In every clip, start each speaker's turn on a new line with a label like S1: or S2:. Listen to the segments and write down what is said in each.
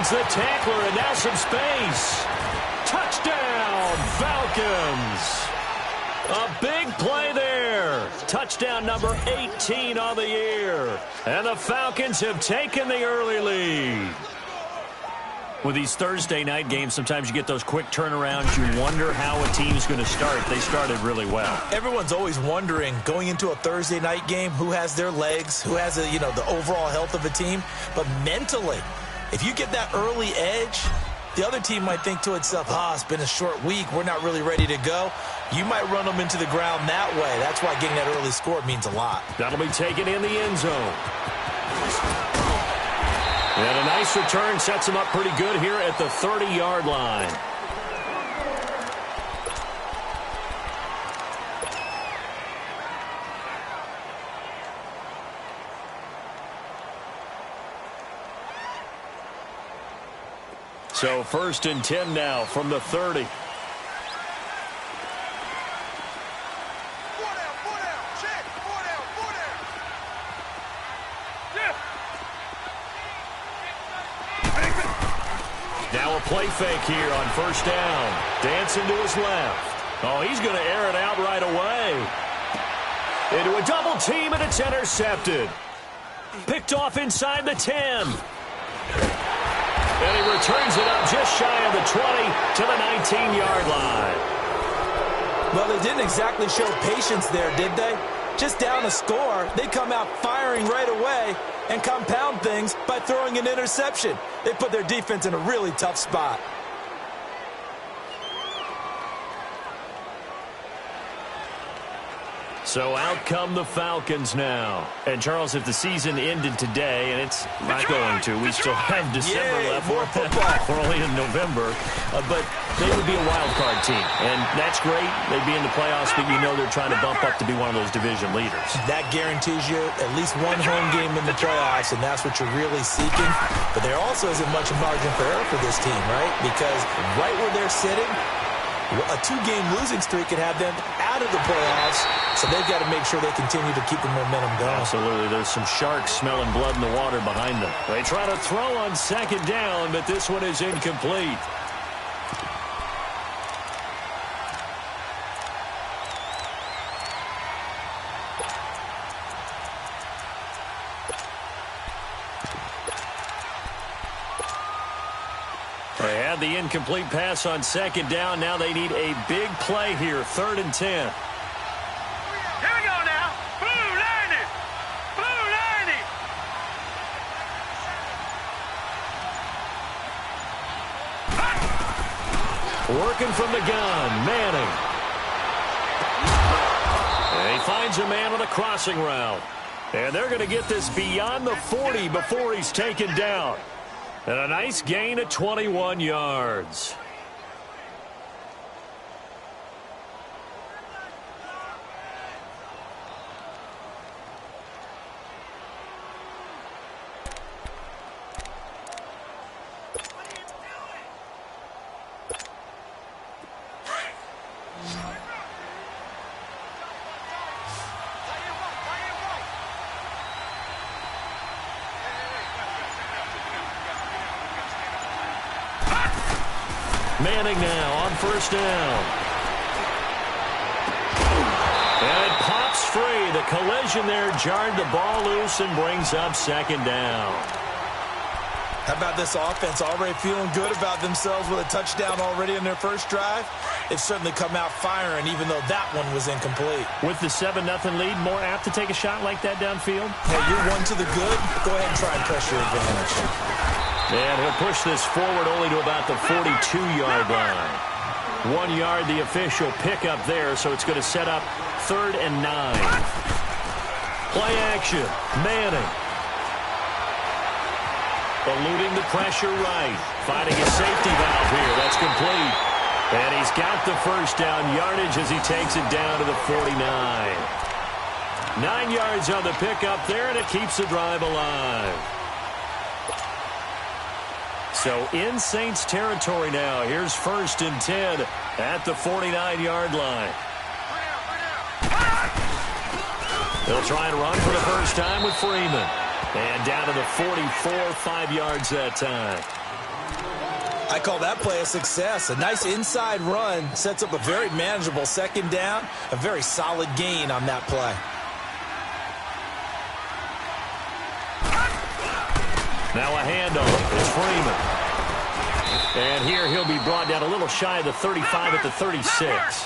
S1: Evades the tackler, and now some space. Touchdown, Falcons. A big play there. Touchdown number 18 on the year. And the Falcons have taken the early lead. With these Thursday night games, sometimes you get those quick turnarounds. You wonder how a team's going to start. They started really well.
S2: Everyone's always wondering, going into a Thursday night game, who has their legs, who has the overall health of a team. But mentally, if you get that early edge, the other team might think to itself, it's been a short week. We're not really ready to go. You might run them into the ground that way. That's why getting that early score means a lot.
S1: That'll be taken in the end zone. And a nice return sets him up pretty good here at the 30-yard line. So 1st and 10 now from the 30. Now a play fake here on 1st down. Dancing to his left. Oh, he's going to air it out right away. Into a double team, and it's intercepted. Picked off inside the 10. And he returns it up just shy of the 20 to the 19-yard line.
S2: Well, they didn't exactly show patience there, did they? Just down a score, they come out firing right away and compound things by throwing an interception. They put their defense in a really tough spot.
S1: So out come the Falcons now. And, Charles, if the season ended today, and it's not going to, we still have December left. We're only in November. But they would be a wild card team. And that's great. They'd be in the playoffs, but you know they're trying to bump up to be one of those division leaders.
S2: That guarantees you at least one home game in the playoffs, and that's what you're really seeking. But there also isn't much margin for error for this team, right? Because right where they're sitting, a 2-game losing streak could have them out of the playoffs, so they've got to make sure they continue to keep the momentum going.
S1: Absolutely. There's some sharks smelling blood in the water behind them. They try to throw on 2nd down, but this one is incomplete. They had the incomplete pass on 2nd down. Now they need a big play here, 3rd and 10.
S3: Here we go now. Blue Lightning. Blue Lightning.
S1: Working from the gun, Manning. And he finds a man with a crossing route. And they're going to get this beyond the 40 before he's taken down. And a nice gain of 21 yards. Manning now on 1st down. And it pops free. The collision there jarred the ball loose and brings up 2nd down.
S2: How about this offense already feeling good about themselves with a touchdown already in their first drive? They've certainly come out firing, even though that one was incomplete.
S1: With the 7-0 lead, more apt to take a shot like that downfield?
S2: Hey, you're one to the good. Go ahead and try and press your advantage.
S1: And he'll push this forward only to about the 42-yard line. 1 yard, the official pickup there, so it's going to set up 3rd and 9. Play action, Manning. Eluding the pressure right. Finding a safety valve here. That's complete. And he's got the 1st down yardage as he takes it down to the 49. 9 yards on the pickup there, and it keeps the drive alive. So in Saints territory now. Here's 1st and 10 at the 49-yard line. They'll try and run for the first time with Freeman. And down to the 44, 5 yards that time.
S2: I call that play a success. A nice inside run sets up a very manageable second down, a very solid gain on that play.
S1: Now a handoff. It's Freeman. And here he'll be brought down a little shy of the 35 at the 36.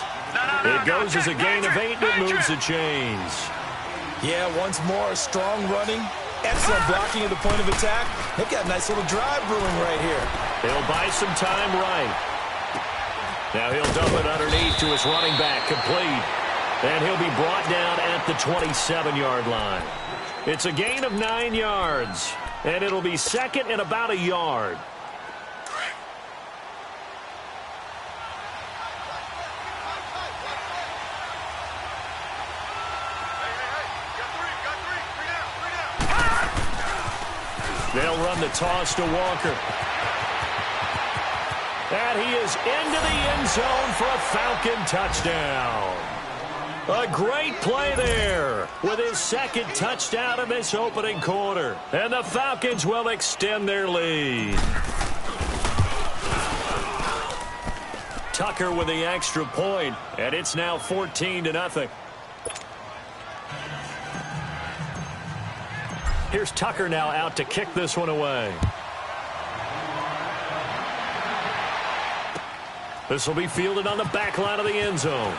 S1: It goes as a gain of 8 that moves the chains.
S2: Yeah, once more, strong running. Excellent blocking at the point of attack. They've got a nice little drive brewing right here.
S1: He'll buy some time right. Now he'll dump it underneath to his running back, complete. And he'll be brought down at the 27-yard line. It's a gain of 9 yards. And it'll be second and about a yard. They'll run the toss to Walker. And he is into the end zone for a Falcon touchdown. A great play there with his second touchdown in this opening quarter. And the Falcons will extend their lead. Tucker with the extra point, and it's now 14-0. Here's Tucker now out to kick this one away. This will be fielded on the back line of the end zone.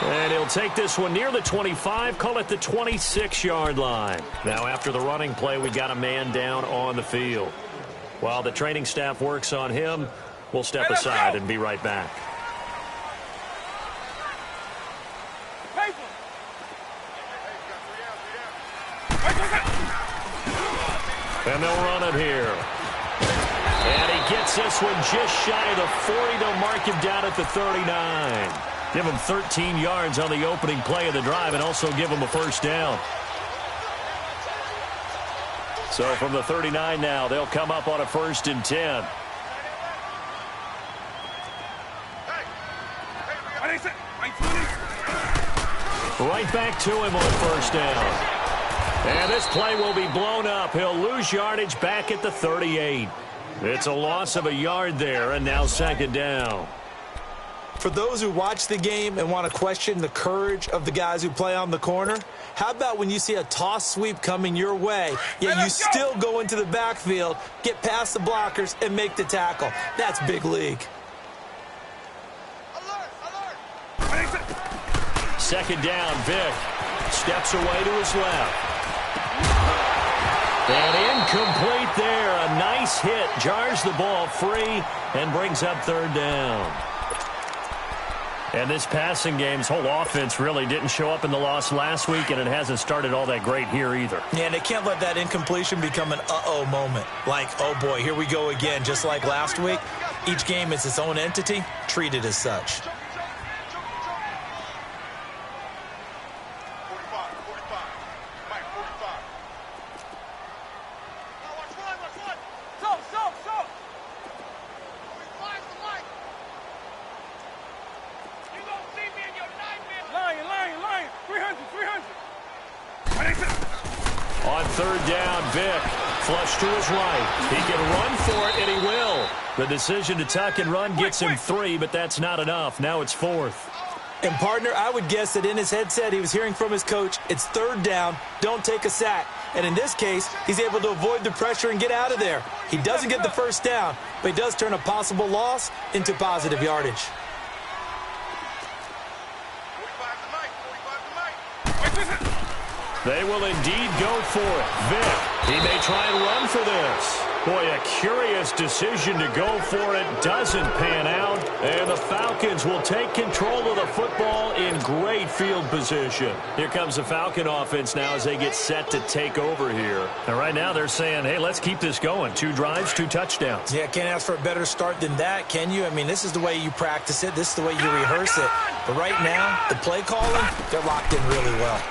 S1: And he'll take this one near the 25, call it the 26-yard line. Now after the running play, we got a man down on the field. While the training staff works on him, we'll step aside and be right back. And they'll run it here. And he gets this one just shy of the 40. They'll mark him down at the 39. Give him 13 yards on the opening play of the drive and also give him a first down. So from the 39 now, they'll come up on a 1st and 10. Right back to him on 1st down. And this play will be blown up. He'll lose yardage back at the 38. It's a loss of a yard there, and now 2nd down.
S2: For those who watch the game and want to question the courage of the guys who play on the corner, how about when you see a toss sweep coming your way, yet you still go into the backfield, get past the blockers, and make the tackle? That's big league.
S1: 2nd down, Vick steps away to his left. And incomplete there. A nice hit. Jars the ball free and brings up 3rd down. And this passing game's whole offense really didn't show up in the loss last week, and it hasn't started all that great here either.
S2: Yeah, and they can't let that incompletion become an uh-oh moment. Like, oh boy, here we go again, just like last week. Each game is its own entity, treated as such.
S1: On 3rd down, Vick flush to his right. He can run for it, and he will. The decision to tuck and run gets him 3, but that's not enough. Now it's 4th.
S2: And, partner, I would guess that in his headset he was hearing from his coach, it's 3rd down, don't take a sack. And in this case, he's able to avoid the pressure and get out of there. He doesn't get the 1st down, but he does turn a possible loss into positive yardage.
S1: They will indeed go for it. Vick, he may try and run for this. Boy, a curious decision to go for it. Doesn't pan out. And the Falcons will take control of the football in great field position. Here comes the Falcon offense now as they get set to take over here. And right now they're saying, hey, let's keep this going. 2 drives, 2 touchdowns.
S2: Yeah, can't ask for a better start than that, can you? I mean, this is the way you practice it. This is the way you rehearse it. But right now, the play calling, they're locked in really well.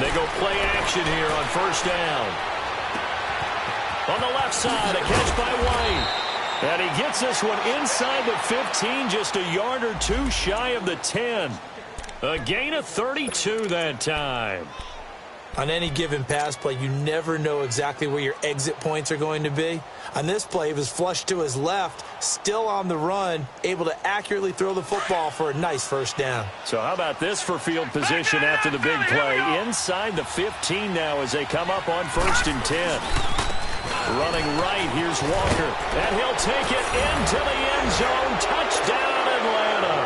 S1: They go play action here on 1st down. On the left side, a catch by White. And he gets this one inside the 15, just a yard or 2 shy of the 10. A gain of 32 that time.
S2: On any given pass play, you never know exactly where your exit points are going to be. On this play, he was flushed to his left, still on the run, able to accurately throw the football for a nice first down.
S1: So how about this for field position after the big play? Inside the 15 now as they come up on 1st and 10. Running right, here's Walker. And he'll take it into the end zone. Touchdown, Atlanta.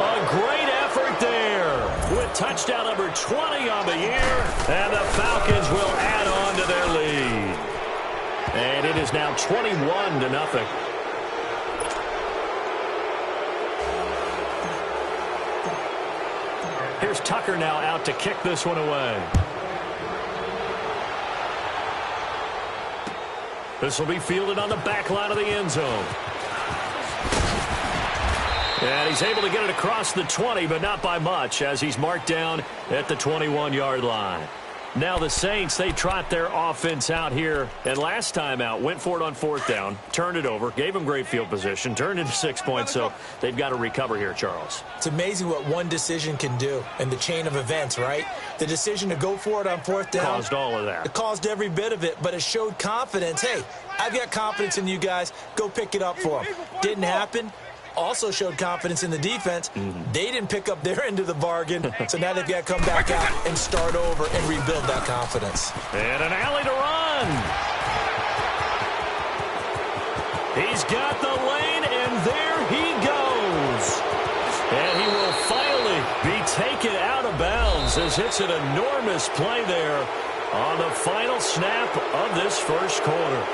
S1: A great effort there with touchdown number 20 on the year. And the Falcons will add on to their lead. And it is now 21-0. Here's Tucker now out to kick this one away. This will be fielded on the back line of the end zone. And he's able to get it across the 20, but not by much, as he's marked down at the 21-yard line. Now the Saints, they trot their offense out here. And last time out, went for it on 4th down, turned it over, gave them great field position, turned into 6 points, so they've got to recover here, Charles.
S2: It's amazing what one decision can do in the chain of events, right? The decision to go for it on 4th down.
S1: Caused all of that.
S2: It caused every bit of it, but it showed confidence. Hey, I've got confidence in you guys. Go pick it up for them. Didn't happen. Also showed confidence in the defense. They didn't pick up their end of the bargain, so now they've got to come back out and start over and rebuild that confidence.
S1: And an alley to run. He's got the lane, and there he goes. And he will finally be taken out of bounds as it's an enormous play there on the final snap of this first quarter.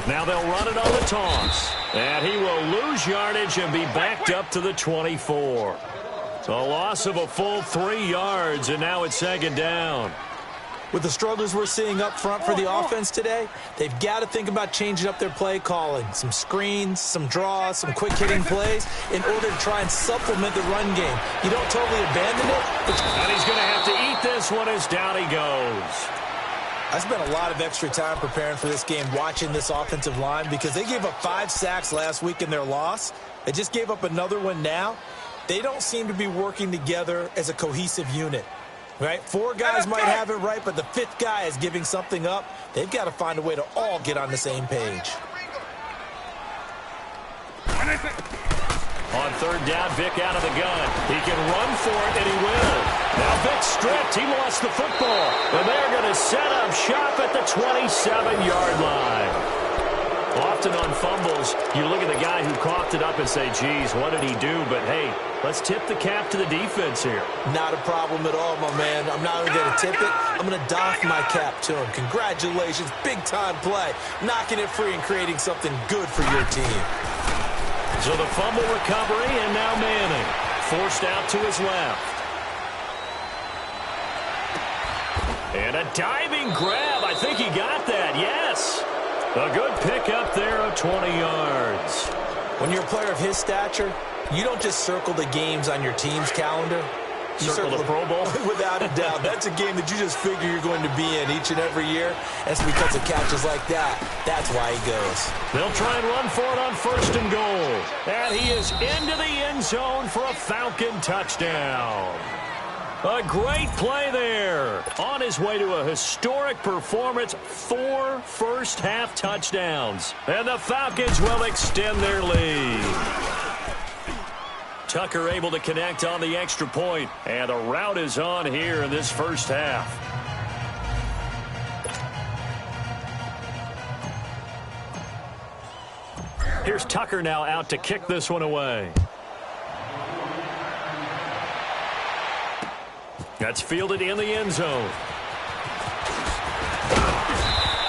S1: Now they'll run it on the toss. And he will lose yardage and be backed up to the 24. So a loss of a full 3 yards, and now it's 2nd down.
S2: With the struggles we're seeing up front for the offense today, they've got to think about changing up their play calling. Some screens, some draws, some quick-hitting plays in order to try and supplement the run game. You don't totally abandon it.
S1: And he's going to have to eat this one as down he goes.
S2: I spent a lot of extra time preparing for this game watching this offensive line because they gave up 5 sacks last week in their loss. They just gave up another one now. They don't seem to be working together as a cohesive unit. Right? 4 guys might have it right, but the 5th guy is giving something up. They've got to find a way to all get on the same page.
S1: On 3rd down, Vic out of the gun. He can run for it, and he will. Now Vic stripped. He lost the football. And they're going to set up shop at the 27-yard line. Often on fumbles, you look at the guy who coughed it up and say, geez, what did he do? But, hey, let's tip the cap to the defense here.
S2: Not a problem at all, my man. I'm not only going to tip it, I'm going to doff my cap to him. Congratulations, big-time play. Knocking it free and creating something good for your team.
S1: So the fumble recovery, and now Manning forced out to his left. And a diving grab. I think he got that, yes. A good pickup there of 20 yards.
S2: When you're a player of his stature, you don't just circle the games on your team's calendar. You
S1: circle the Pro Bowl?
S2: Without a doubt. That's a game that you just figure you're going to be in each and every year. That's because of catches like that. That's why he goes.
S1: They'll try and run for it on 1st and goal. And he is into the end zone for a Falcon touchdown. A great play there. On his way to a historic performance, 4 first-half touchdowns. And the Falcons will extend their lead. Tucker able to connect on the extra point. And the route is on here in this first half. Here's Tucker now out to kick this one away. That's fielded in the end zone.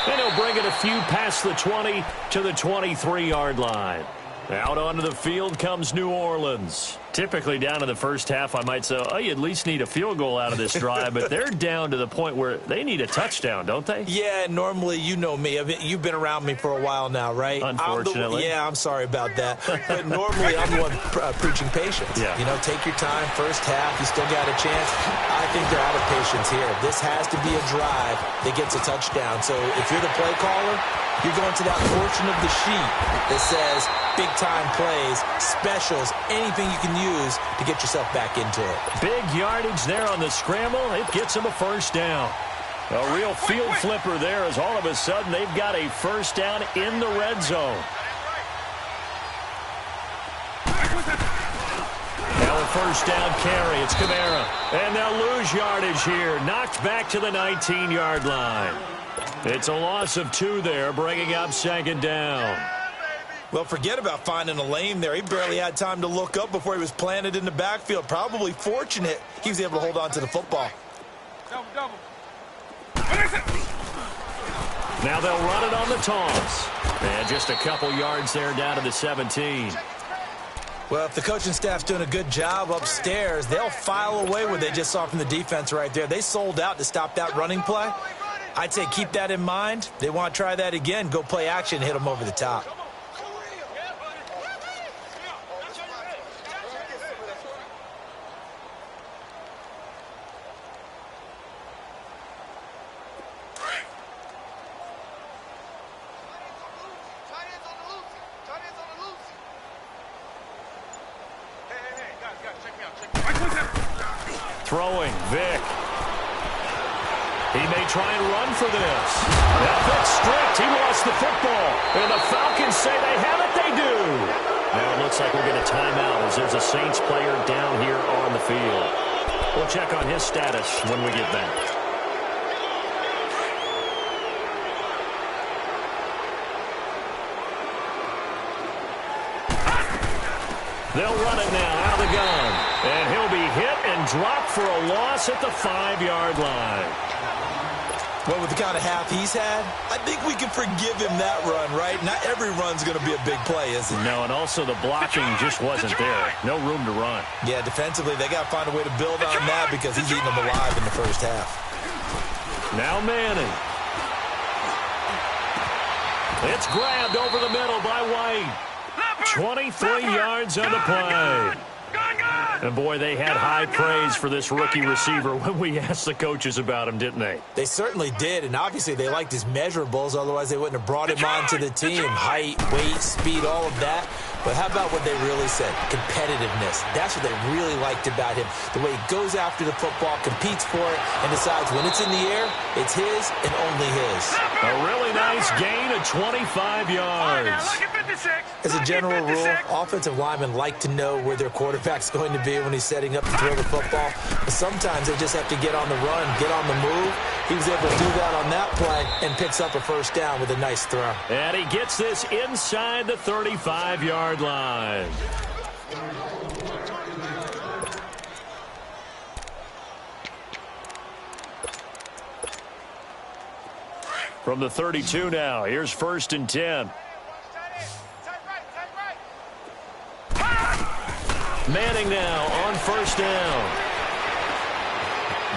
S1: And he'll bring it a few past the 20 to the 23-yard line. Out onto the field comes New Orleans. Typically down in the first half, I might say, oh, you at least need a field goal out of this drive, but they're down to the point where they need a touchdown, don't they?
S2: Yeah, normally, you know me. I mean, you've been around me for a while now, right?
S1: Unfortunately.
S2: I'm sorry about that. But normally, I'm the one preaching patience.
S1: Yeah.
S2: You know, take your time. First half, you still got a chance. I think they're out of patience here. This has to be a drive that gets a touchdown. So if you're the play caller, you're going to that portion of the sheet that says big-time plays, specials, anything you can use to get yourself back into it.
S1: Big yardage there on the scramble. It gets them a first down. A real field flipper there as all of a sudden they've got a first down in the red zone. Now a first down carry. It's Kamara. And they'll lose yardage here. Knocked back to the 19-yard line. It's a loss of 2 there, bringing up second down.
S2: Well, forget about finding a lane there. He barely had time to look up before he was planted in the backfield. Probably fortunate he was able to hold on to the football.
S3: Double.
S1: Now they'll run it on the toss. And just a couple yards there down to the 17.
S2: Well, if the coaching staff's doing a good job upstairs, they'll file away what they just saw from the defense right there. They sold out to stop that running play. I'd say keep that in mind. They want to try that again. Go play action, hit them over the top.
S1: Throwing, Vic. He may try and run for this. Now Vic's stripped. He lost the football. And the Falcons say they have it. They do. Now it looks like we'll get a timeout as there's a Saints player down here on the field. We'll check on his status when we get back. They'll run it now out of the gun. And he'll be hit and dropped for a loss at the 5-yard line.
S2: Well, with the kind of half he's had, I think we can forgive him that run, right? Not every run's going to be a big play, is it?
S1: No, and also the blocking just wasn't there. No room to run.
S2: Yeah, defensively, they got to find a way to build on that because he's eating them alive in the first half.
S1: Now Manning. It's grabbed over the middle by White. 23 yards on the play. And, boy, they had high praise for this rookie receiver when we asked the coaches about him, didn't they?
S2: They certainly did, and obviously they liked his measurables. Otherwise, they wouldn't have brought him onto the team. Height, weight, speed, all of that. But how about what they really said? Competitiveness. That's what they really liked about him. The way he goes after the football, competes for it, and decides when it's in the air, it's his and only his.
S1: A really nice gain of 25 yards.
S2: As a general rule, offensive linemen like to know where their quarterback's going to be when he's setting up to throw the football. But sometimes they just have to get on the run, get on the move. He was able to do that on that play and picks up a first down with a nice throw.
S1: And he gets this inside the 35-yard line. From the 32 now, here's 1st and 10. Manning now on 1st down.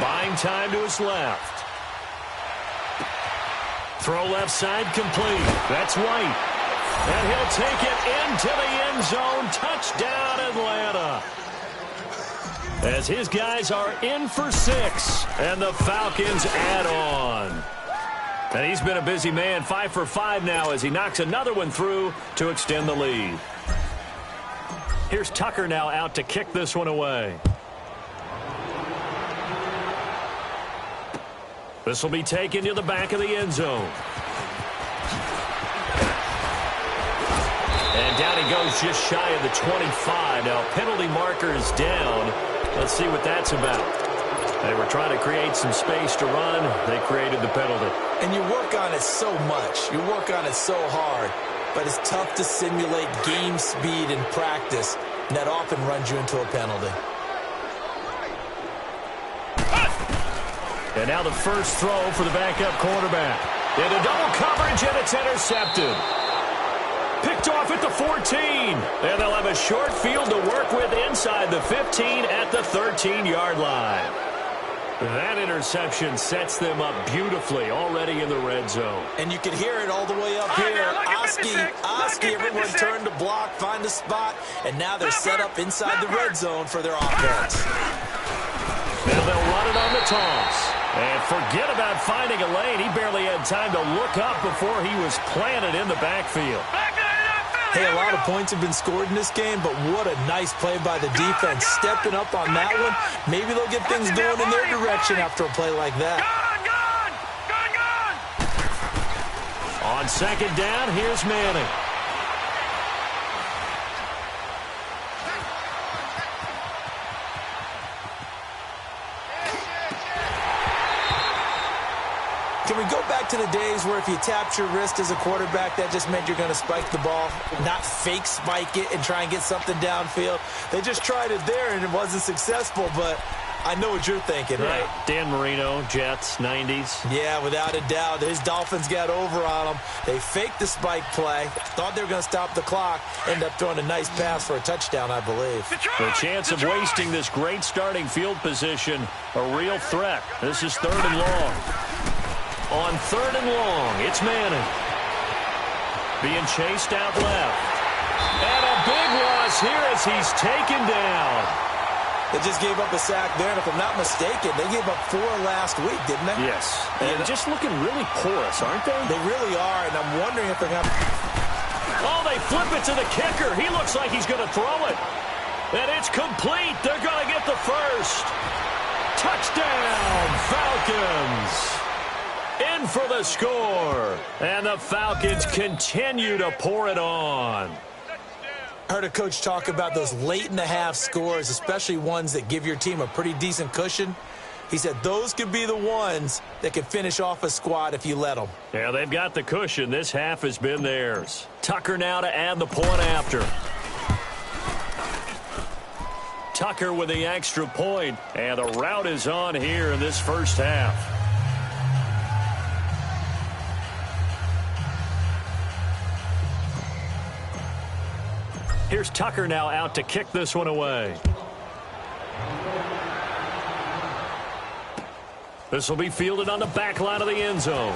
S1: Buying time to his left. Throw left side complete. That's White. And he'll take it into the end zone. Touchdown, Atlanta. As his guys are in for 6. And the Falcons add on. And he's been a busy man. 5 for 5 now as he knocks another one through to extend the lead. Here's Tucker now out to kick this one away. This will be taken to the back of the end zone. And down he goes just shy of the 25. Now penalty marker is down. Let's see what that's about. They were trying to create some space to run. They created the penalty.
S2: And you work on it so much. You work on it so hard. But it's tough to simulate game speed in practice. And that often runs you into a penalty.
S1: And now the first throw for the backup quarterback. Into double coverage, and it's intercepted. Picked Picked off at the 14. And they'll have a short field to work with inside the 15 at the 13-yard line. That interception sets them up beautifully already in the red zone.
S2: And you can hear it all the way up here. Oski, everyone turned to block, find a spot, and now they're set up inside the red zone for their offense.
S1: Now they'll run it on the toss. And forget about finding a lane. He barely had time to look up before he was planted in the backfield.
S2: Hey, a lot of points have been scored in this game, but what a nice play by the defense. Stepping up on that one, maybe they'll get things going in their direction after a play like that.
S1: On second down, here's Manning.
S2: Can we go back to the days where if you tapped your wrist as a quarterback, that just meant you're going to spike the ball, not fake spike it and try and get something downfield? They just tried it there, and it wasn't successful, but I know what you're thinking, right?
S1: Dan Marino, Jets, 90s.
S2: Yeah, without a doubt. His Dolphins got over on them. They faked the spike play, thought they were going to stop the clock, ended up throwing a nice pass for a touchdown, I believe.
S1: The chance of wasting this great starting field position, a real threat. This is 3rd and long. On 3rd and long, it's Manning. Being chased out left. And a big loss here as he's taken down.
S2: They just gave up a sack there, and if I'm not mistaken, they gave up 4 last week, didn't they?
S1: Yes. And just looking really porous, aren't they?
S2: They really are, and I'm wondering if they're going to...
S1: Oh, they flip it to the kicker. He looks like he's going to throw it. And it's complete. They're going to get the first. Touchdown, Falcons. In for the score. And the Falcons continue to pour it on.
S2: I heard a coach talk about those late-in-the-half scores, especially ones that give your team a pretty decent cushion. He said those could be the ones that can finish off a squad if you let them.
S1: Yeah, they've got the cushion. This half has been theirs. Tucker now to add the point after. Tucker with the extra point, and the route is on here in this first half. Here's Tucker now out to kick this one away. This will be fielded on the back line of the end zone.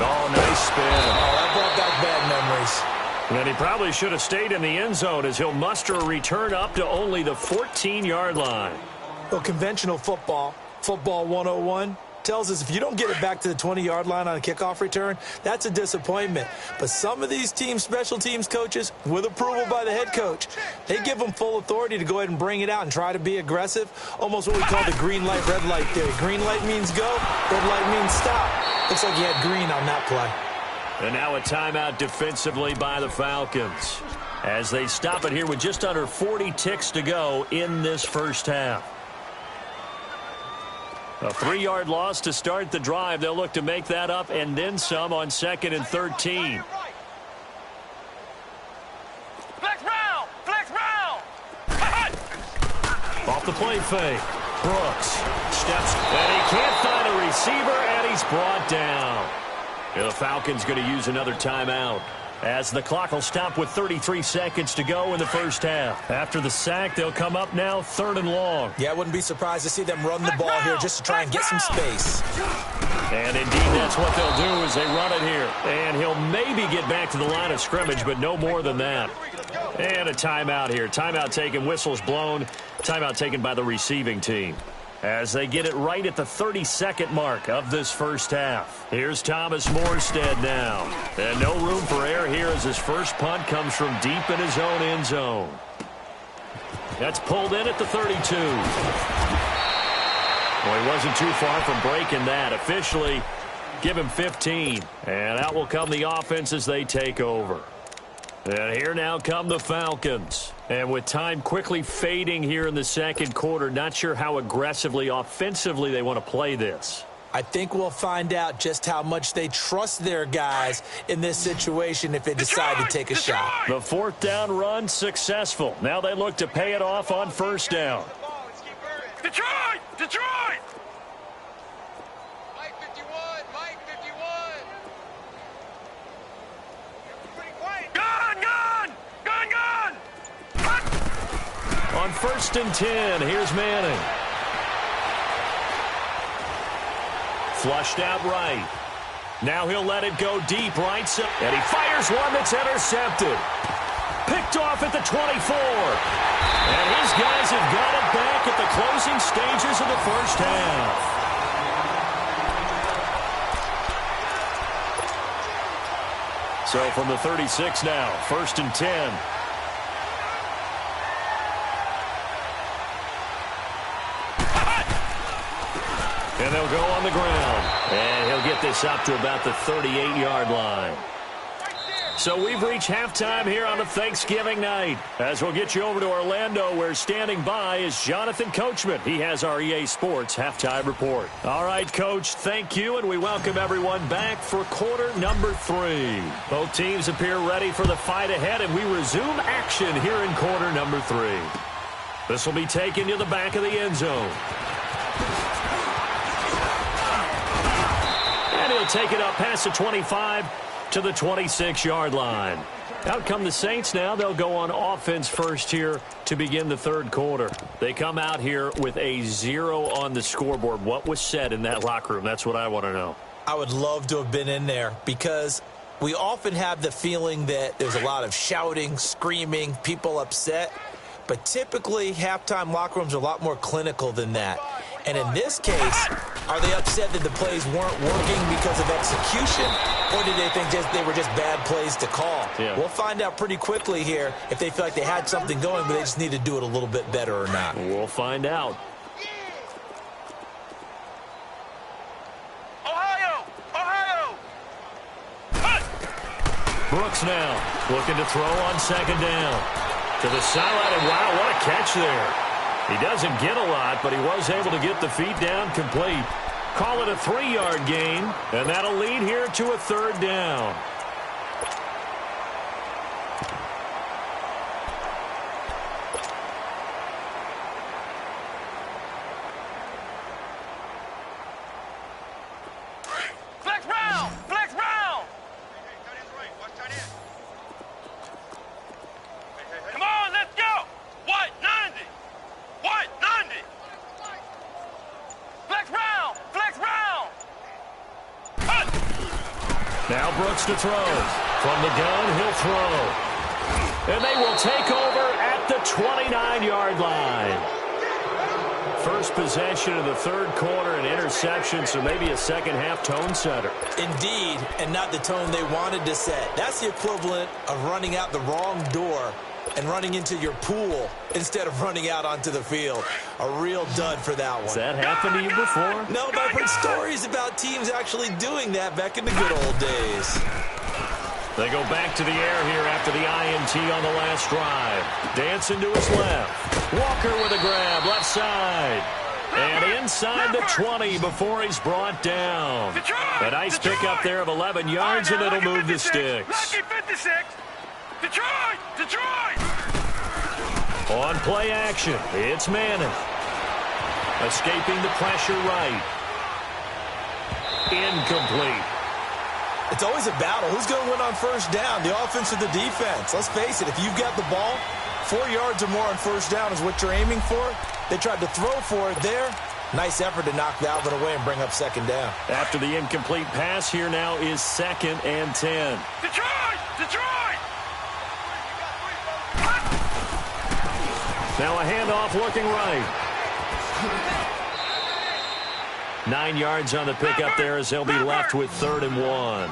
S1: Oh, nice spin.
S2: Oh, that brought back bad memories.
S1: And he probably should have stayed in the end zone as he'll muster a return up to only the 14-yard line.
S2: Well, conventional football 101, tells us if you don't get it back to the 20-yard line on a kickoff return, that's a disappointment. But some of these team special teams coaches, with approval by the head coach, they give them full authority to go ahead and bring it out and try to be aggressive. Almost what we call the green light, red light theory. Green light means go, red light means stop. Looks like he had green on that play.
S1: And now a timeout defensively by the Falcons as they stop it here with just under 40 ticks to go in this first half. A 3-yard loss to start the drive. They'll look to make that up and then some on 2nd and 13.
S3: Flex round! Flex round!
S1: Off the play fake. Brooks steps, and he can't find a receiver, and he's brought down. And the Falcons going to use another timeout as the clock will stop with 33 seconds to go in the first half. After the sack, they'll come up now 3rd and long.
S2: Yeah, I wouldn't be surprised to see them run the ball here just to try and get some space.
S1: And indeed, that's what they'll do as they run it here. And he'll maybe get back to the line of scrimmage, but no more than that. And a timeout here. Timeout taken, whistles blown. Timeout taken by the receiving team as they get it right at the 32nd mark of this first half. Here's Thomas Morstead now. And no room for error here as his first punt comes from deep in his own end zone. That's pulled in at the 32. Well, he wasn't too far from breaking that. Officially, give him 15. And out will come the offense as they take over. And here now come the Falcons. And with time quickly fading here in the second quarter, not sure how aggressively, offensively they want to play this.
S2: I think we'll find out just how much they trust their guys in this situation if they decide to take a shot.
S1: The 4th down run successful. Now they look to pay it off on 1st down.
S3: Detroit! Detroit!
S4: Mike 51! Mike 51! Pretty quiet
S1: On 1st and 10, here's Manning. Flushed out right. Now he'll let it go deep right side. And he fires one that's intercepted. Picked off at the 24. And his guys have got it back at the closing stages of the first half. So from the 36 now, 1st and 10. And they'll go on the ground. And he'll get this up to about the 38-yard line. So we've reached halftime here on a Thanksgiving night. As we'll get you over to Orlando, where standing by is Jonathan Coachman. He has our EA Sports halftime report. All right, Coach, thank you, and we welcome everyone back for quarter number 3. Both teams appear ready for the fight ahead, and we resume action here in quarter number 3. This will be taken to the back of the end zone. And he'll take it up past the 25 to the 26-yard line. Out come the Saints now. They'll go on offense first here to begin the third quarter. They come out here with a 0 on the scoreboard. What was said in that locker room? That's what I want to know.
S2: I would love to have been in there because we often have the feeling that there's a lot of shouting, screaming, people upset. But typically, halftime locker rooms are a lot more clinical than that. And in this case, are they upset that the plays weren't working because of execution? Or did they think they were just bad plays to call?
S1: Yeah.
S2: We'll find out pretty quickly here if they feel like they had something going, but they just need to do it a little bit better or not.
S1: We'll find out.
S3: Ohio! Ohio!
S1: Brooks now looking to throw on 2nd down. To the sideline, and wow, what a catch there. He doesn't get a lot, but he was able to get the feet down complete. Call it a 3-yard gain, and that'll lead here to a 3rd down.
S3: Flex round! Flex round! Come on, let's go! White 90! White 90! Flex round! Flex round!
S1: Now Brooks to throw. From the gun, he'll throw. And they will take over at the 29-yard line. First possession of the third quarter, an interception, so maybe a second-half tone setter.
S2: Indeed, and not the tone they wanted to set. That's the equivalent of running out the wrong door and running into your pool instead of running out onto the field. A real dud for that one.
S1: Has that happened to you before?
S2: No, but I've heard stories about teams actually doing that back in the good old days.
S1: They go back to the air here after the INT on the last drive. Dancing to his left. Walker with a grab, left side. And inside the 20 before he's brought down. A nice pickup there of 11 yards, and it'll move the sticks.
S3: Lucky 56! Detroit! Detroit!
S1: On play action, it's Manning. Escaping the pressure right. Incomplete.
S2: It's always a battle. Who's going to win on first down, the offense or the defense? Let's face it, if you've got the ball, 4 yards or more on first down is what you're aiming for. They tried to throw for it there. Nice effort to knock that one away and bring up 2nd down.
S1: After the incomplete pass, here now is 2nd and 10.
S3: Detroit! Detroit!
S1: Now a handoff looking right. 9 yards on the pickup there as they'll be left with 3rd and 1.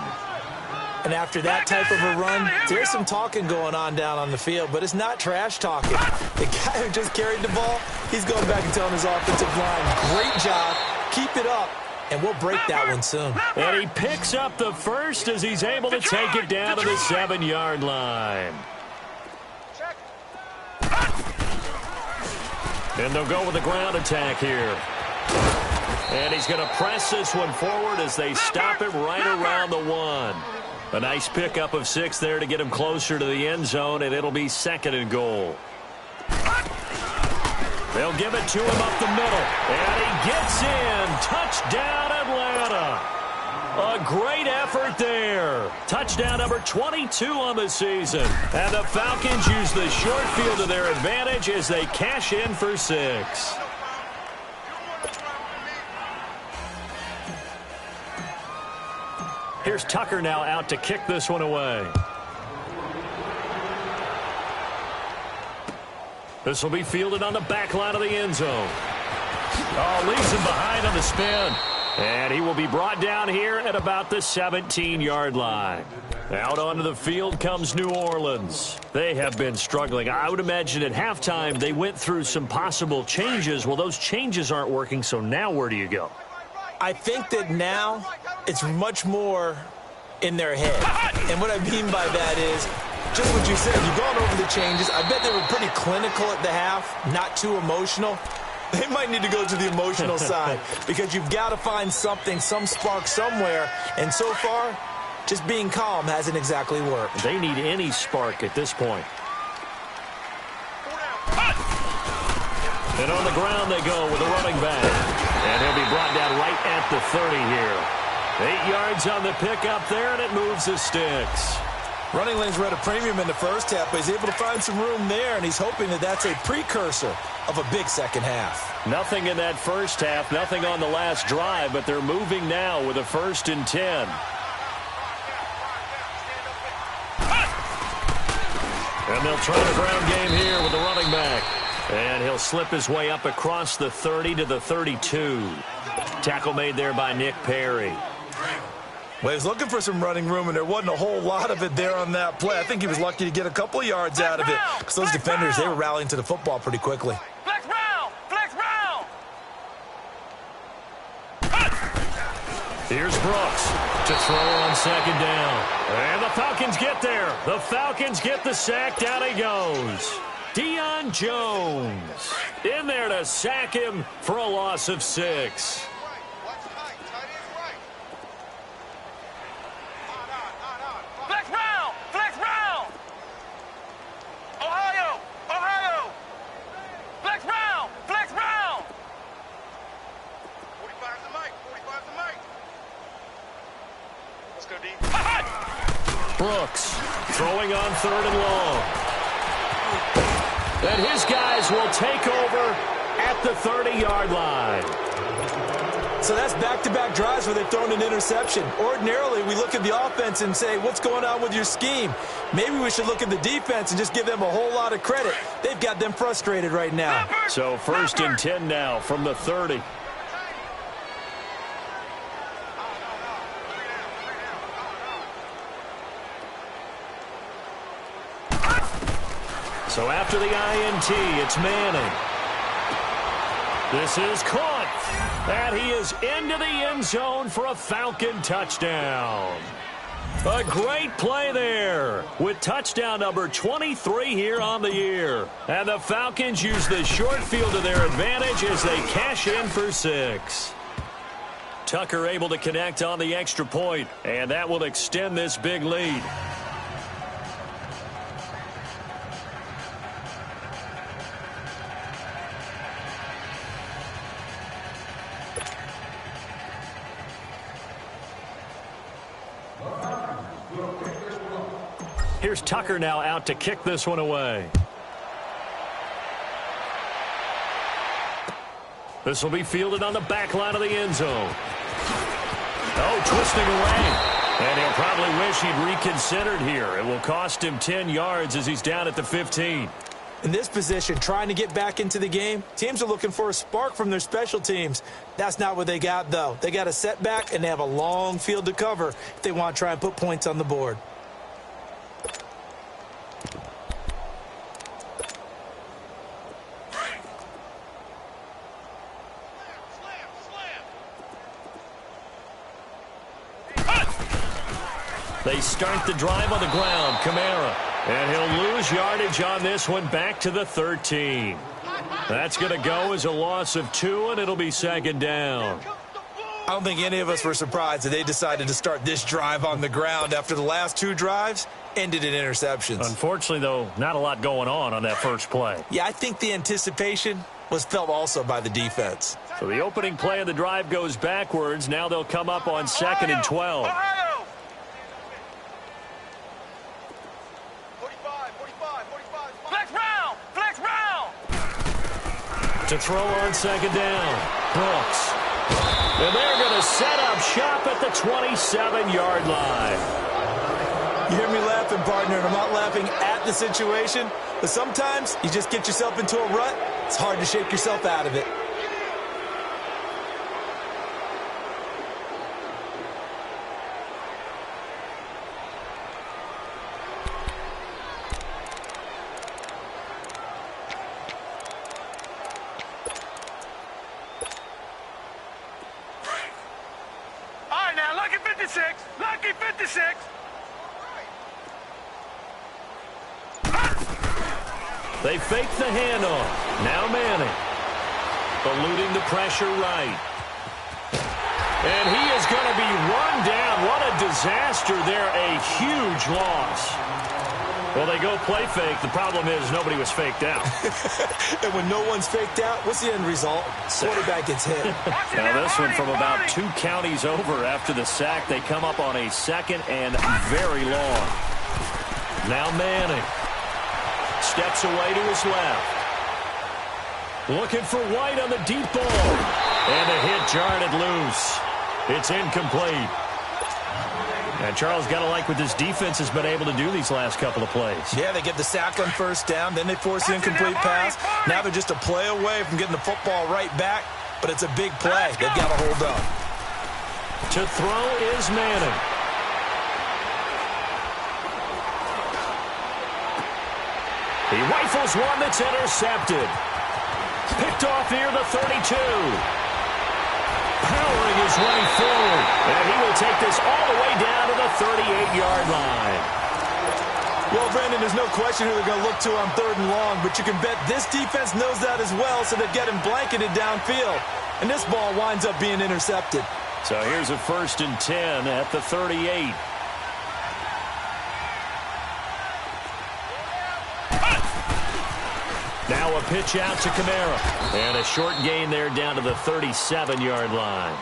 S2: And after that type of a run, there's some talking going on down on the field, but it's not trash talking. The guy who just carried the ball, he's going back and telling his offensive line, great job, keep it up, and we'll break that one soon.
S1: And he picks up the first as he's able to take it down to the 7-yard line. And they'll go with the ground attack here. And he's going to press this one forward as they stop it right around the 1. A nice pickup of 6 there to get him closer to the end zone, and it'll be 2nd and goal. They'll give it to him up the middle. And he gets in. Touchdown, Atlanta. A great effort there. Touchdown number 22 on the season. And the Falcons use the short field to their advantage as they cash in for 6. Here's Tucker now out to kick this one away. This will be fielded on the back line of the end zone. Oh, leaves him behind on the spin. And he will be brought down here at about the 17-yard line. Out onto the field comes New Orleans. They have been struggling. I would imagine at halftime they went through some possible changes. Well, those changes aren't working, so now where do you go?
S2: I think that now it's much more in their head. And what I mean by that is just what you said. You've gone over the changes. I bet they were pretty clinical at the half, not too emotional. They might need to go to the emotional side because you've got to find something, some spark somewhere. And so far, just being calm hasn't exactly worked.
S1: They need any spark at this point. And on the ground they go with a running back. And he'll be brought down right at the 30 here. 8 yards on the pickup there, and it moves the sticks.
S2: Running lanes were at a premium in the first half, but he's able to find some room there, and he's hoping that that's a precursor of a big second half.
S1: Nothing in that first half, nothing on the last drive, but they're moving now with a 1st and 10. And they'll try the ground game here with the running back. And he'll slip his way up across the 30 to the 32. Tackle made there by Nick Perry.
S2: Well, he was looking for some running room, and there wasn't a whole lot of it there on that play. I think he was lucky to get a couple of yards out of it because those defenders, they were rallying to the football pretty quickly.
S3: Flex round! Flex round!
S1: Here's Brooks to throw on 2nd down. And the Falcons get there. The Falcons get the sack. Down he goes. Deion Jones in there to sack him for a loss of 6.
S3: Flex round! Flex round! Ohio! Ohio! Flex round! Flex round! 45's the mic. 45's the mic. Let's go deep.
S1: Brooks throwing on 3rd and long. And his guys will take over at the 30-yard line.
S2: So that's back-to-back drives where they've thrown an interception. Ordinarily, we look at the offense and say, what's going on with your scheme? Maybe we should look at the defense and just give them a whole lot of credit. They've got them frustrated right now.
S1: So 1st and 10 now from the 30. So after the INT, it's Manning. This is caught. And he is into the end zone for a Falcon touchdown. A great play there with touchdown number 23 here on the year. And the Falcons use the short field to their advantage as they cash in for 6. Tucker able to connect on the extra point, and that will extend this big lead. Here's Tucker now out to kick this one away. This will be fielded on the back line of the end zone. Oh, twisting away. And he'll probably wish he'd reconsidered here. It will cost him 10 yards as he's down at the 15.
S2: In this position, trying to get back into the game, teams are looking for a spark from their special teams. That's not what they got, though. They got a setback, and they have a long field to cover if they want to try and put points on the board.
S1: They start the drive on the ground. Kamara. And he'll lose yardage on this one back to the 13. That's going to go as a loss of 2, and it'll be 2nd down.
S2: I don't think any of us were surprised that they decided to start this drive on the ground after the last 2 drives. ended in interceptions.
S1: Unfortunately, though, not a lot going on that first play.
S2: Yeah, I think the anticipation was felt also by the defense.
S1: So the opening play of the drive goes backwards. Now they'll come up on 2nd and 12.
S3: Ohio! 45. Flex round! Flex round!
S1: To throw on 2nd down. Brooks. And they're going to set up shop at the 27-yard line.
S2: You hear me laughing, partner, and I'm not laughing at the situation, but sometimes you just get yourself into a rut. It's hard to shake yourself out of it.
S3: All right, now, lucky 56. Lucky 56.
S1: They fake the handoff. Now Manning. Eluding the pressure right. And he is going to be run down. What a disaster there. A huge loss. Well, they go play fake. The problem is nobody was faked out.
S2: And when no one's faked out, what's the end result? Quarterback gets hit.
S1: Now this one from about 2 counties over after the sack. They come up on a 2nd and very long. Now Manning. Steps away to his left. Looking for White on the deep ball. And the hit jarred it loose. It's incomplete. And Charles, got to like what this defense has been able to do these last couple of plays.
S2: Yeah, they get the sack on 1st down, then they force the incomplete pass. Now they're just a play away from getting the football right back, but it's a big play. They've got to hold up.
S1: To throw is Manning. He rifles one that's intercepted. Picked off near the 32. Powering his way forward. And he will take this all the way down to the 38-yard line.
S2: Well, Brandon, there's no question who they're going to look to on 3rd and long, but you can bet this defense knows that as well, so they're getting blanketed downfield. And this ball winds up being intercepted.
S1: So here's a 1st and 10 at the 38. Now a pitch out to Kamara. And a short gain there down to the 37-yard line.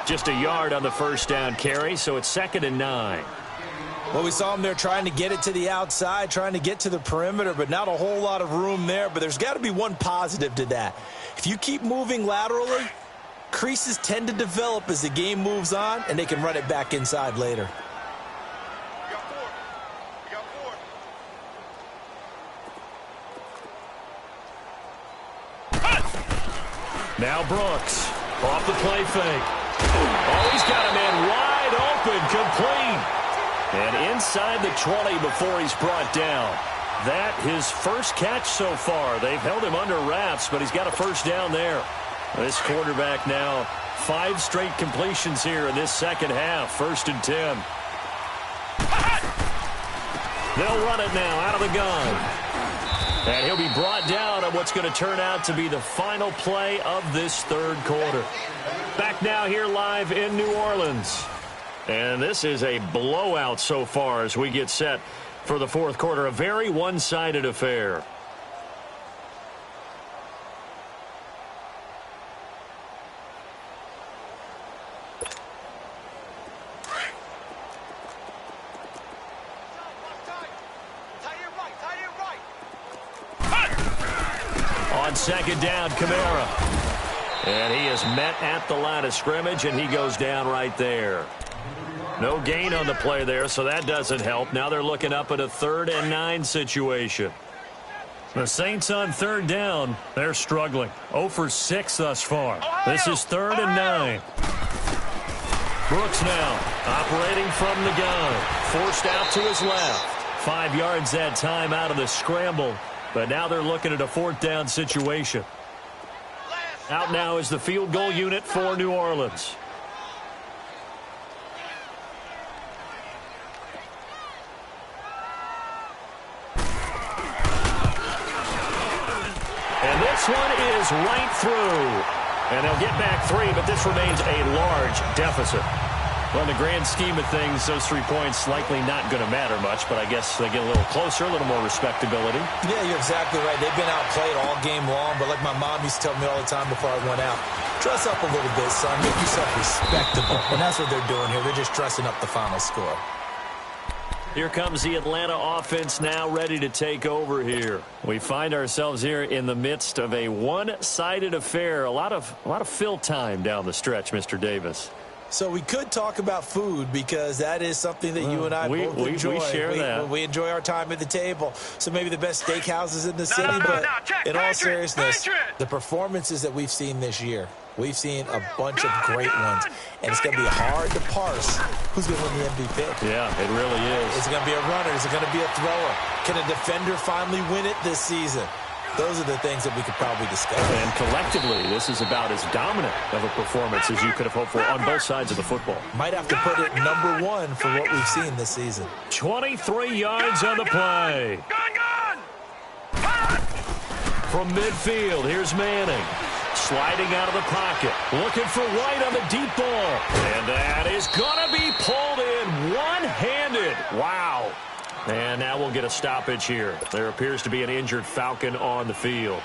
S1: Just a yard on the 1st down carry, so it's 2nd and 9.
S2: Well, we saw him there trying to get it to the outside, trying to get to the perimeter, but not a whole lot of room there. But there's got to be one positive to that. If you keep moving laterally, creases tend to develop as the game moves on, and they can run it back inside later.
S1: Now Brooks, off the play fake. Oh, he's got a man wide open, complete. And inside the 20 before he's brought down. That his first catch so far. They've held him under wraps, but he's got a 1st down there. This quarterback now 5 straight completions here in this 2nd half. 1st and 10. They'll run it now out of the gun. And he'll be brought down on what's going to turn out to be the final play of this 3rd quarter. Back now here live in New Orleans. And this is a blowout so far as we get set for the 4th quarter. A very one-sided affair. On 2nd down, Kamara. And he is met at the line of scrimmage, and he goes down right there. No gain on the play there, so that doesn't help. Now they're looking up at a 3rd and 9 situation. The Saints on 3rd down, they're struggling. 0 for 6 thus far. This is 3rd and 9. Brooks now operating from the gun. Forced out to his left. 5 yards that time out of the scramble. But now they're looking at a 4th down situation. Out now is the field goal unit for New Orleans. And this one is right through. And they'll get back 3, but this remains a large deficit. Well, in the grand scheme of things, those 3 points likely not going to matter much, but I guess they get a little closer, a little more respectability.
S2: Yeah, you're exactly right. They've been outplayed all game long, but like my mom used to tell me all the time before I went out, dress up a little bit, son. Make yourself respectable. And that's what they're doing here. They're just dressing up the final score.
S1: Here comes the Atlanta offense now ready to take over here. We find ourselves here in the midst of a one-sided affair. A lot of fill time down the stretch, Mr. Davis.
S2: So we could talk about food because that is something that you and I both enjoy.
S1: We share that.
S2: We enjoy our time at the table. So maybe the best steakhouses in the city, but in all seriousness, the performances that we've seen this year, we've seen a bunch of great ones, and it's going to be hard to parse who's going to win the MVP.
S1: Yeah, it really is.
S2: Is it going to be a runner? Is it going to be a thrower? Can a defender finally win it this season? Those are the things that we could probably discuss.
S1: And collectively, this is about as dominant of a performance as you could have hoped for on both sides of the football.
S2: Might have to put it number one for what we've seen this season.
S1: 23 yards on the play. From midfield, here's Manning. Sliding out of the pocket. Looking for White on the deep ball. And that is going to be pulled in one-handed. Wow. And now we'll get a stoppage here. There appears to be an injured Falcon on the field.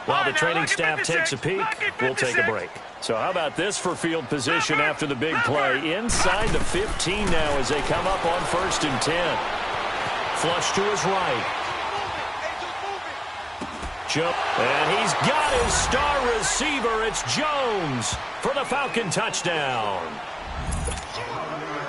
S1: While the training staff takes a peek, we'll take a break. So how about this for field position after the big play? Inside the 15 now as they come up on 1st and 10. Flush to his right. Jump. And he's got his star receiver. It's Jones for the Falcon touchdown.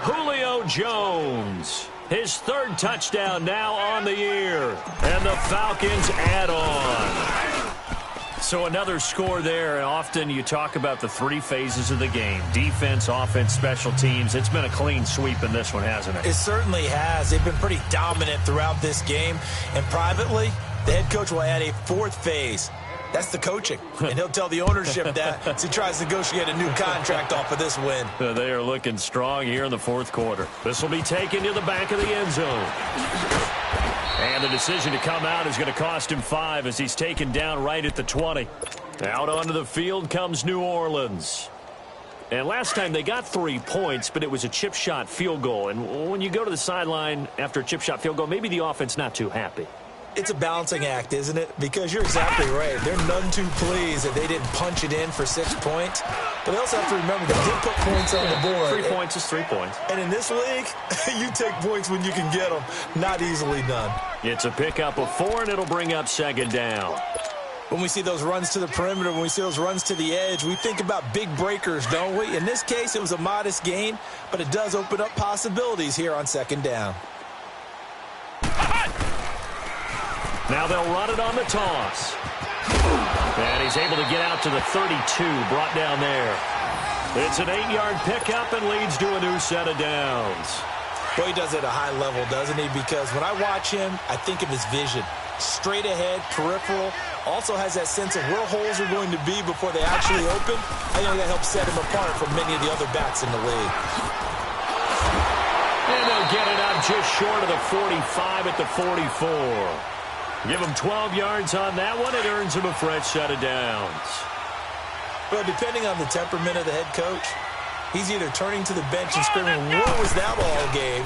S1: Julio Jones. His 3rd touchdown now on the year. And the Falcons add on. So another score there. Often you talk about the 3 phases of the game. Defense, offense, special teams. It's been a clean sweep in this one, hasn't it?
S2: It certainly has. They've been pretty dominant throughout this game. And privately, the head coach will add a 4th phase. That's the coaching. And he'll tell the ownership that as he tries to negotiate a new contract off of this win.
S1: They are looking strong here in the 4th quarter. This will be taken to the back of the end zone. And the decision to come out is going to cost him 5 as he's taken down right at the 20. Out onto the field comes New Orleans. And last time they got 3 points, but it was a chip shot field goal. And when you go to the sideline after a chip shot field goal, maybe the offense not too happy.
S2: It's a balancing act, isn't it? Because you're exactly right. They're none too pleased that they didn't punch it in for 6 points. But they also have to remember they did put points on the board.
S1: 3 points is 3 points.
S2: And in this league, you take points when you can get them. Not easily done.
S1: It's a pickup of 4, and it'll bring up 2nd down.
S2: When we see those runs to the perimeter, when we see those runs to the edge, we think about big breakers, don't we? In this case, it was a modest gain, but it does open up possibilities here on 2nd down.
S1: Now they'll run it on the toss. And he's able to get out to the 32, brought down there. It's an 8-yard pickup and leads to a new set of downs.
S2: Well, he does it at a high level, doesn't he? Because when I watch him, I think of his vision. Straight ahead, peripheral. Also has that sense of where holes are going to be before they actually open. I think that helps set him apart from many of the other backs in the league.
S1: And they'll get it up just short of the 45 at the 44. Give him 12 yards on that one. It earns him a fresh set of downs.
S2: Well, depending on the temperament of the head coach, he's either turning to the bench and screaming, what was that all game?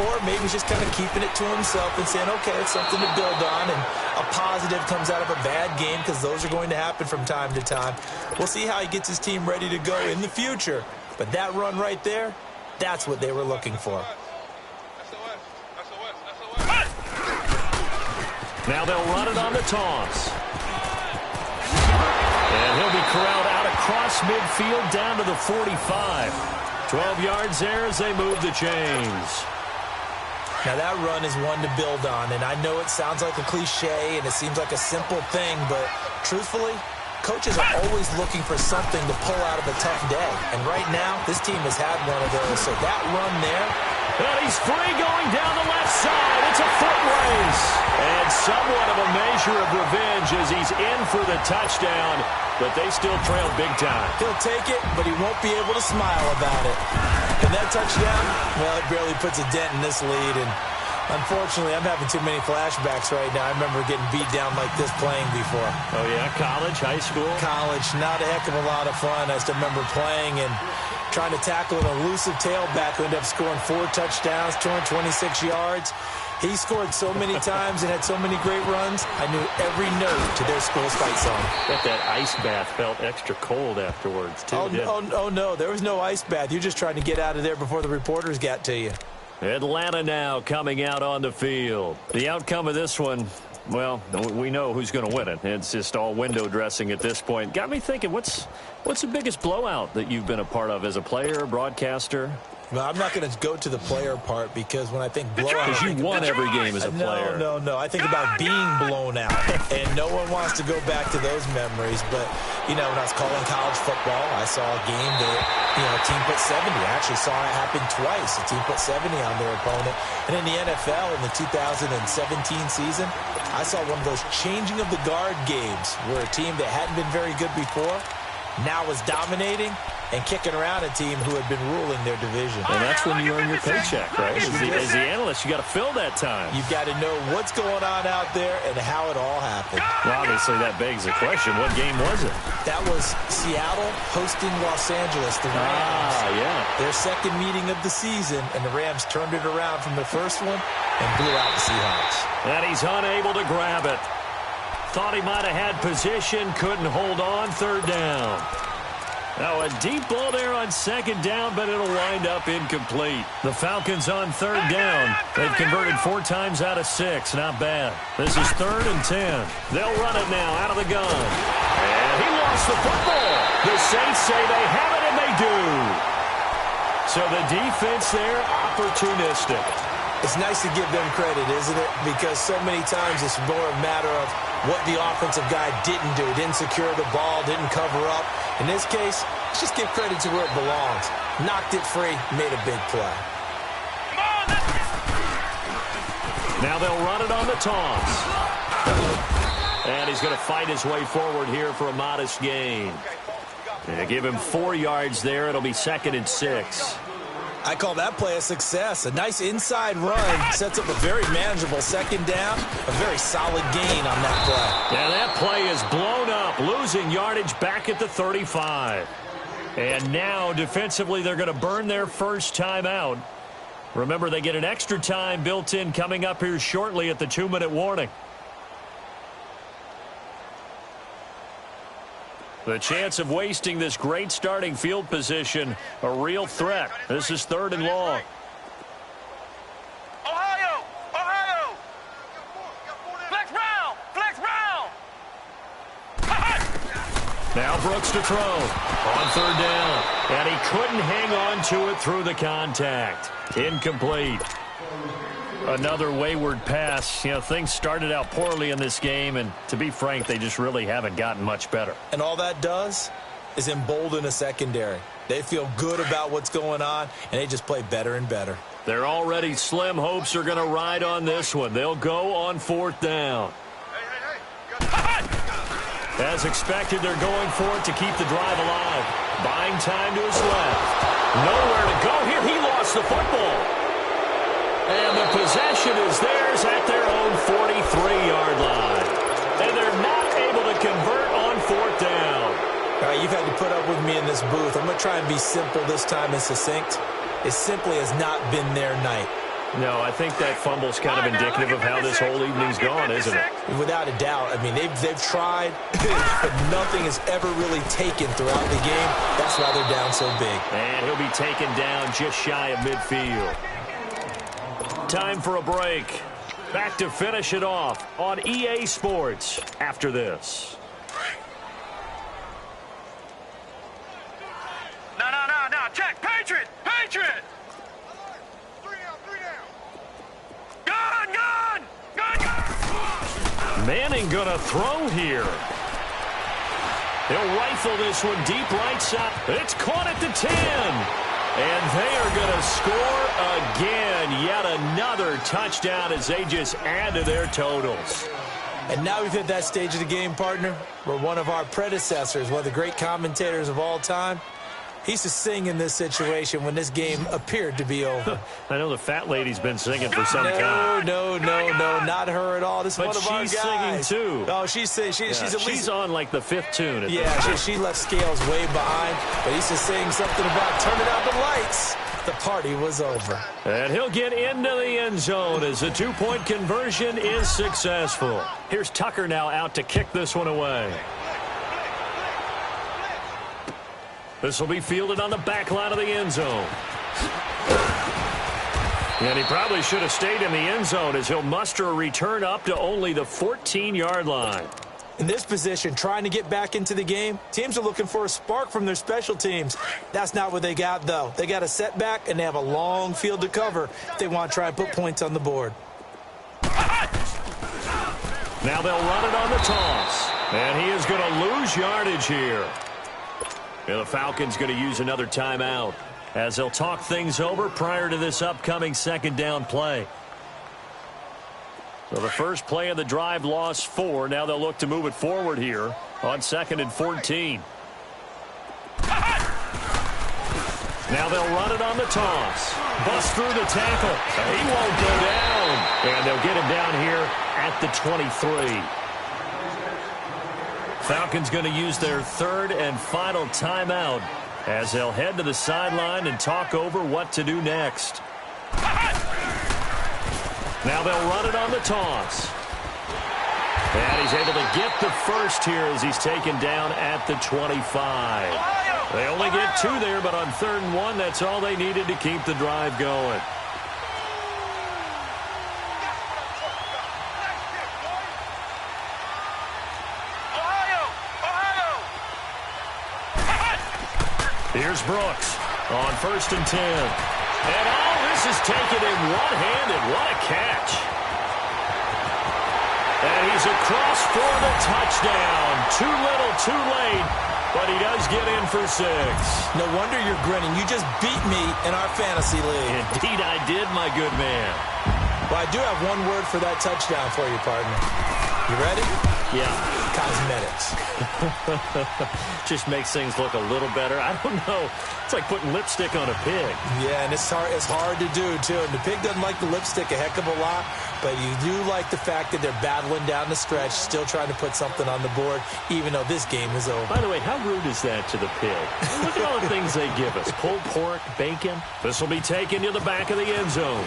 S2: Or maybe he's just kind of keeping it to himself and saying, okay, it's something to build on, and a positive comes out of a bad game because those are going to happen from time to time. We'll see how he gets his team ready to go in the future. But that run right there, that's what they were looking for.
S1: Now they'll run it on the toss. And he'll be corralled out across midfield down to the 45. 12 yards there as they move the chains.
S2: Now that run is one to build on, and I know it sounds like a cliche and it seems like a simple thing, but truthfully, coaches are always looking for something to pull out of a tough day. And right now, this team has had one of those. So that run there.
S1: And he's free going down the left side. It's a foot race. And somewhat of a measure of revenge as he's in for the touchdown. But they still trail big time.
S2: He'll take it, but he won't be able to smile about it. And that touchdown, well, it barely puts a dent in this lead. And unfortunately, I'm having too many flashbacks right now. I remember getting beat down like this playing before.
S1: Oh, yeah? College, high school?
S2: College, not a heck of a lot of fun. I still remember playing, and trying to tackle an elusive tailback who ended up scoring 4 touchdowns, 226 yards. He scored so many times and had so many great runs, I knew every note to their school's fight song.
S1: Bet that ice bath felt extra cold afterwards, too.
S2: Oh, no, there was no ice bath. You're just trying to get out of there before the reporters got to you.
S1: Atlanta now coming out on the field. The outcome of this one, well, we know who's going to win it. It's just all window dressing at this point. Got me thinking, what's the biggest blowout that you've been a part of as a player, broadcaster?
S2: Well, I'm not going to go to the player part because when I think blowout...
S1: Because you won every game as a player.
S2: No. I think about being blown out. And no one wants to go back to those memories. But, when I was calling college football, I saw a game that, a team put 70. I actually saw it happen twice. A team put 70 on their opponent. And in the NFL, in the 2017 season, I saw one of those changing of the guard games where a team that hadn't been very good before now was dominating and kicking around a team who had been ruling their division.
S1: And that's when you earn your paycheck, right? As the analyst, you got to fill that time.
S2: You've got to know what's going on out there and how it all happened.
S1: Well, obviously, that begs the question, what game was it?
S2: That was Seattle hosting Los Angeles, the Rams.
S1: Yeah.
S2: Their second meeting of the season, and the Rams turned it around from the first one and blew out the Seahawks.
S1: And he's unable to grab it. Thought he might have had position, couldn't hold on, third down. Now a deep ball there on second down, but it'll wind up incomplete. The Falcons on third down. They've converted 4 times out of 6. Not bad. This is 3rd and 10. They'll run it now out of the gun. And he lost the football. The Saints say they have it, and they do. So the defense there, opportunistic.
S2: It's nice to give them credit, isn't it? Because so many times it's more a matter of what the offensive guy didn't do. Didn't secure the ball, didn't cover up. In this case, let's just give credit to where it belongs. Knocked it free, made a big play.
S1: Now they'll run it on the toss. And he's going to fight his way forward here for a modest gain. They give him 4 yards there. It'll be 2nd and 6.
S2: I call that play a success. A nice inside run sets up a very manageable second down. A very solid gain on that play.
S1: And that play is blown up, losing yardage back at the 35. And now, defensively, they're going to burn their first time out. Remember, they get an extra time built in coming up here shortly at the 2-minute warning. The chance of wasting this great starting field position, a real threat. This is 3rd and long.
S3: Ohio! Flex round!
S1: Now Brooks to throw on 3rd down. And he couldn't hang on to it through the contact. Incomplete. Another wayward pass. Things started out poorly in this game, and to be frank, they just really haven't gotten much better.
S2: And all that does is embolden a secondary. They feel good about what's going on, and they just play better and better.
S1: Their already slim hopes are going to ride on this one. They'll go on 4th down. As expected, they're going for it to keep the drive alive. Buying time to his left. Nowhere to go here. He lost the football. And the possession is theirs at their own 43-yard line. And they're not able to convert on 4th down.
S2: All right, you've had to put up with me in this booth. I'm going to try and be simple this time and succinct. It simply has not been their night.
S1: No, I think that fumble's kind of indicative of how this whole evening's gone, isn't it?
S2: Without a doubt. I mean, they've tried, but nothing is ever really taken throughout the game. That's why they're down so big.
S1: And he'll be taken down just shy of midfield. Time for a break. Back to finish it off on EA Sports after this.
S3: No. Check. Patriot. Gun.
S1: Manning gonna throw here. He'll rifle this one deep right side. It's caught at the 10. And they are going to score again. Yet another touchdown as they just add to their totals.
S2: And now we've hit that stage of the game, partner, where one of our predecessors, one of the great commentators of all time, He used to sing in this situation when this game appeared to be over.
S1: I know the fat lady's been singing for some time.
S2: No, not her at all. This is one of our guys.
S1: But she's singing, too.
S2: Oh, she's at least...
S1: She's on, like, the 5th tune.
S2: She left Scales way behind, but he used to sing something about turning out the lights. The party was over.
S1: And he'll get into the end zone as the 2-point conversion is successful. Here's Tucker now out to kick this one away. This will be fielded on the back line of the end zone. And he probably should have stayed in the end zone as he'll muster a return up to only the 14-yard line.
S2: In this position, trying to get back into the game, teams are looking for a spark from their special teams. That's not what they got, though. They got a setback, and they have a long field to cover if they want to try and put points on the board.
S1: Now they'll run it on the toss. And he is going to lose yardage here. And the Falcons going to use another timeout as they'll talk things over prior to this upcoming second down play. So the first play of the drive lost 4. Now they'll look to move it forward here on 2nd and 14. Now they'll run it on the toss. Bust through the tackle. He won't go down. And they'll get him down here at the 23. Falcons going to use their 3rd and final timeout as they'll head to the sideline and talk over what to do next. Now they'll run it on the toss. And he's able to get the first here as he's taken down at the 25. They only get 2 there, but on 3rd and 1, that's all they needed to keep the drive going. Here's Brooks on 1st and 10. And this is taken in one-handed. What a catch. And he's across for the touchdown. Too little, too late, but he does get in for 6.
S2: No wonder you're grinning. You just beat me in our fantasy league.
S1: Indeed I did, my good man.
S2: Well, I do have one word for that touchdown for you, partner. You ready?
S1: Yeah.
S2: Cosmetics.
S1: Just makes things look a little better. I don't know. It's like putting lipstick on a pig.
S2: Yeah, and it's hard to do, too. And the pig doesn't like the lipstick a heck of a lot, but you do like the fact that they're battling down the stretch, still trying to put something on the board, even though this game is over.
S1: By the way, how rude is that to the pig? Look at all the things they give us. Pulled pork, bacon. This will be taken to the back of the end zone.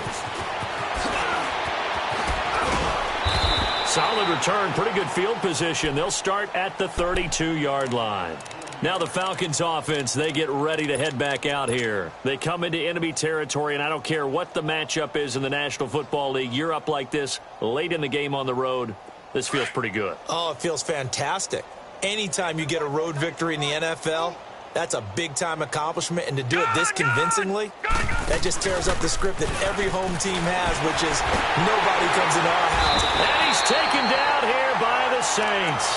S1: Solid return, pretty good field position. They'll start at the 32-yard line. Now the Falcons offense, they get ready to head back out here. They come into enemy territory, and I don't care what the matchup is in the National Football League. You're up like this late in the game on the road. This feels pretty good.
S2: Oh, it feels fantastic. Anytime you get a road victory in the NFL, that's a big-time accomplishment, and to do it this convincingly, that just tears up the script that every home team has, which is nobody comes into our house.
S1: And he's taken down here by the Saints.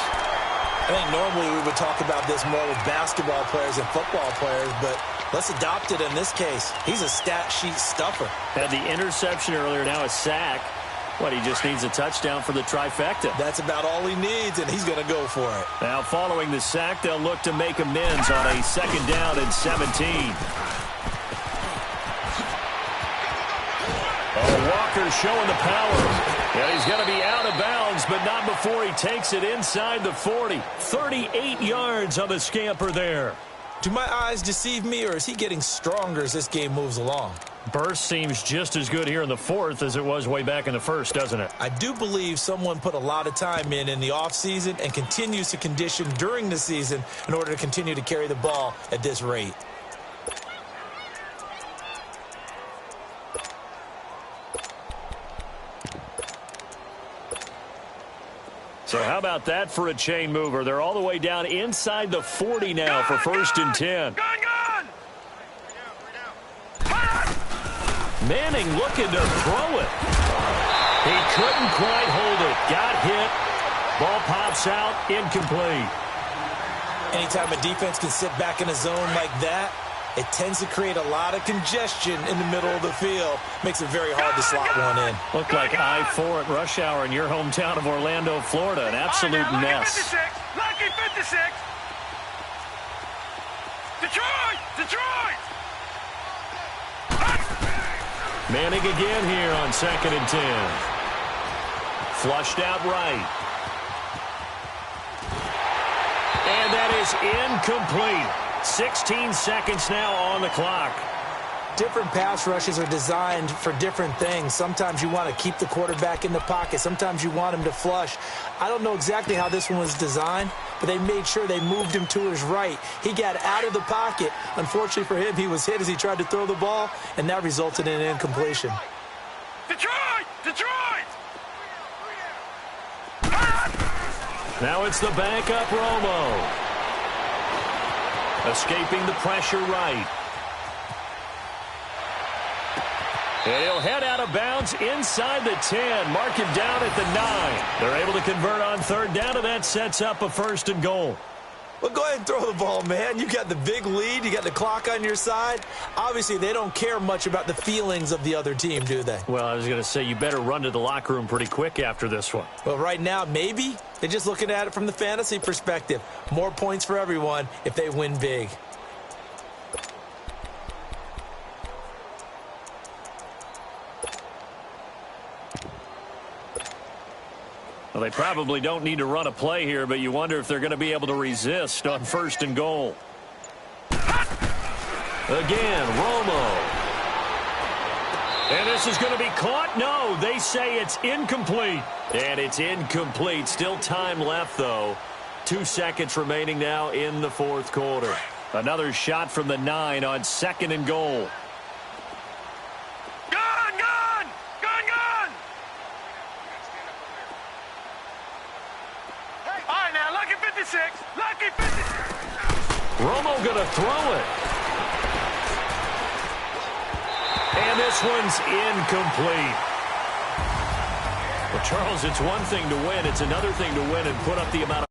S2: I think normally we would talk about this more with basketball players and football players, but let's adopt it in this case. He's a stat sheet stuffer.
S1: Had the interception earlier, now a sack. What, he just needs a touchdown for the trifecta.
S2: That's about all he needs, and he's going to go for it.
S1: Now, following the sack, they'll look to make amends on a 2nd down and 17. Oh, Walker showing the power. Yeah, he's going to be out of bounds, but not before he takes it inside the 40. 38 yards on the scamper there.
S2: Do my eyes deceive me, or is he getting stronger as this game moves along?
S1: Burst seems just as good here in the 4th as it was way back in the 1st, doesn't it?
S2: I do believe someone put a lot of time in the offseason and continues to condition during the season in order to continue to carry the ball at this rate.
S1: So how about that for a chain mover? They're all the way down inside the 40 now for 1st and 10. Manning looking to throw it. He couldn't quite hold it. Got hit. Ball pops out. Incomplete.
S2: Anytime a defense can sit back in a zone like that, it tends to create a lot of congestion in the middle of the field. Makes it very hard to slot one in.
S1: Looked like I-4 at rush hour in your hometown of Orlando, Florida. An absolute mess.
S3: Lucky 56. Detroit! Detroit!
S1: Manning again here on 2nd and 10. Flushed out right. And that is incomplete. 16 seconds now on the clock.
S2: Different pass rushes are designed for different things. Sometimes you want to keep the quarterback in the pocket. Sometimes you want him to flush. I don't know exactly how this one was designed, but they made sure they moved him to his right. He got out of the pocket. Unfortunately for him, he was hit as he tried to throw the ball, and that resulted in an incompletion.
S3: Detroit! Detroit!
S1: Now it's the backup Romo. Escaping the pressure right. And he'll head out of bounds inside the 10. Mark him down at the 9. They're able to convert on 3rd down, and that sets up a 1st and goal.
S2: Well, go ahead and throw the ball, man. You got the big lead. You got the clock on your side. Obviously, they don't care much about the feelings of the other team, do they?
S1: Well, I was going to say you better run to the locker room pretty quick after this one.
S2: Well, right now, maybe. They're just looking at it from the fantasy perspective. More points for everyone if they win big.
S1: Well, they probably don't need to run a play here, but you wonder if they're going to be able to resist on 1st and goal. Again, Romo. And this is going to be caught. No, they say it's incomplete. And it's incomplete. Still time left, though. 2 seconds remaining now in the 4th quarter. Another shot from the 9 on 2nd and goal.
S3: Lucky 56.
S1: Romo going to throw it. And this one's incomplete. Well, Charles, it's one thing to win. It's another thing to win and put up the amount of